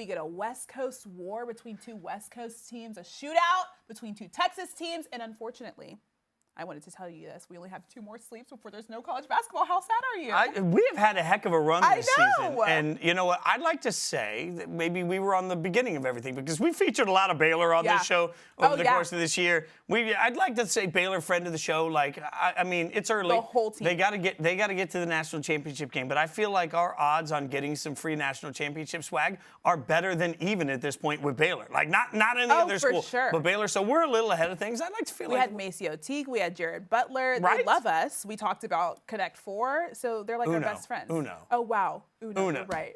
We get a West Coast war between two West Coast teams, a shootout between two Texas teams, and unfortunately, I wanted to tell you this. We only have 2 more sleeps before there's no college basketball. How sad are you? We have had a heck of a run this season. And you know what? I'd like to say that maybe we were on the beginning of everything because we featured a lot of Baylor on this show over the course of this year. I'd like to say Baylor, friend of the show. Like, I mean, it's early. The whole team. They got to get to the national championship game. But I feel like our odds on getting some free national championship swag are better than even at this point with Baylor. Like, not any other school, but Baylor. So we're a little ahead of things. I'd like to feel we had Maceo Teague. We had Jared Butler. Right? They love us. We talked about Connect 4, so they're like our best friends. Uno. Oh, wow. Uno. Right.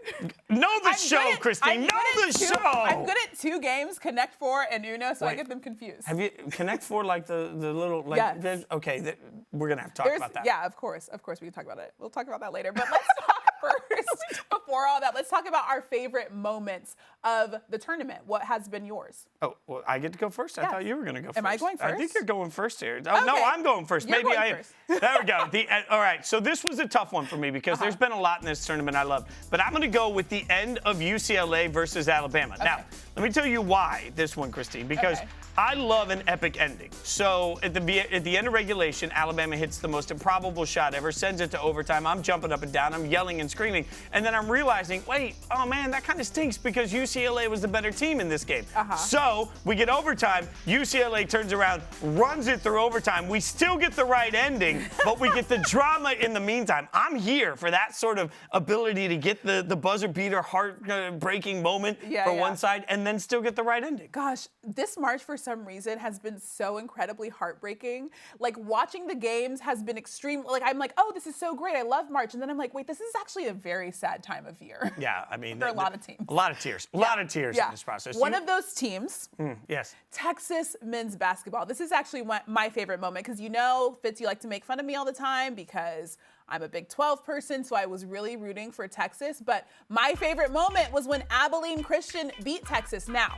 Know the show, Christine. Know the show. I'm good at 2 games, Connect 4 and Uno, so I get them confused. Have you Connect 4 like the little like? Yes. Okay, we're gonna have to talk about that. Yeah, of course we can talk about it. We'll talk about that later. But let's talk first. Before all that, let's talk about our favorite moments of the tournament. What has been yours? Oh, well, I get to go first. Yes. I thought you were going to go first. Am I going first? I think you're going first here. Oh, okay. No, I'm going first. You're Maybe going I am. First. There we go. All right, so this was a tough one for me because there's been a lot in this tournament I love. But I'm going to go with the end of UCLA versus Alabama. Okay. Now, let me tell you why this one, Christine, because I love an epic ending. So at the end of regulation, Alabama hits the most improbable shot ever, sends it to overtime. I'm jumping up and down. I'm yelling and screaming. And then I'm realizing, wait, oh, man, that kind of stinks because UCLA was the better team in this game. So we get overtime. UCLA turns around, runs it through overtime. We still get the right ending, but we get the drama in the meantime. I'm here for that sort of ability to get the buzzer beater, heart-breaking moment for one side and then still get the right ending. Gosh, this March for some reason has been so incredibly heartbreaking. Like watching the games has been extreme. Like I'm like, oh, this is so great. I love March. And then I'm like, wait, this is actually a very sad time of year. Yeah, I mean, for a lot of teams. A lot of tears. A lot of tears in this process. One of those teams, yes, Texas men's basketball. This is actually my favorite moment because you know, Fitz, you like to make fun of me all the time because I'm a Big 12 person, so I was really rooting for Texas. But my favorite moment was when Abilene Christian beat Texas. Now,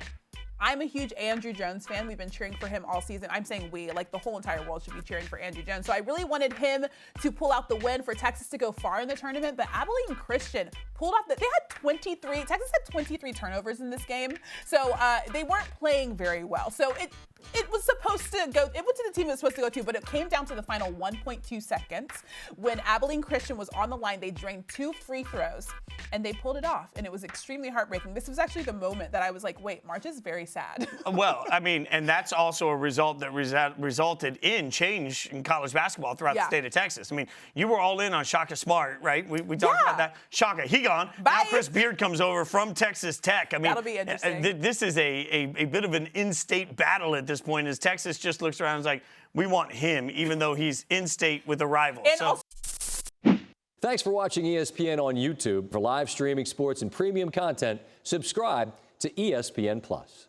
I'm a huge Andrew Jones fan. We've been cheering for him all season. I'm saying we, like the whole entire world should be cheering for Andrew Jones. So I really wanted him to pull out the win for Texas to go far in the tournament. But Abilene Christian pulled off Texas had 23 turnovers in this game. So they weren't playing very well. So it was supposed to go, it went to the team it was supposed to go to, but it came down to the final 1.2 seconds. When Abilene Christian was on the line, they drained 2 free throws and they pulled it off. And it was extremely heartbreaking. This was actually the moment that I was like, wait, March is very sad. Well, I mean, and that's also a result that resulted in change in college basketball throughout the state of Texas. I mean, you were all in on Shaka Smart, right? We talked about that. Shaka, he gone. Bye. Now Chris Beard comes over from Texas Tech. I mean, that'll be interesting. This is a bit of an in-state battle at this point as Texas just looks around and is like, we want him, even though he's in-state with a rival. Thanks for watching ESPN on YouTube. For live streaming sports and premium content, subscribe to ESPN+.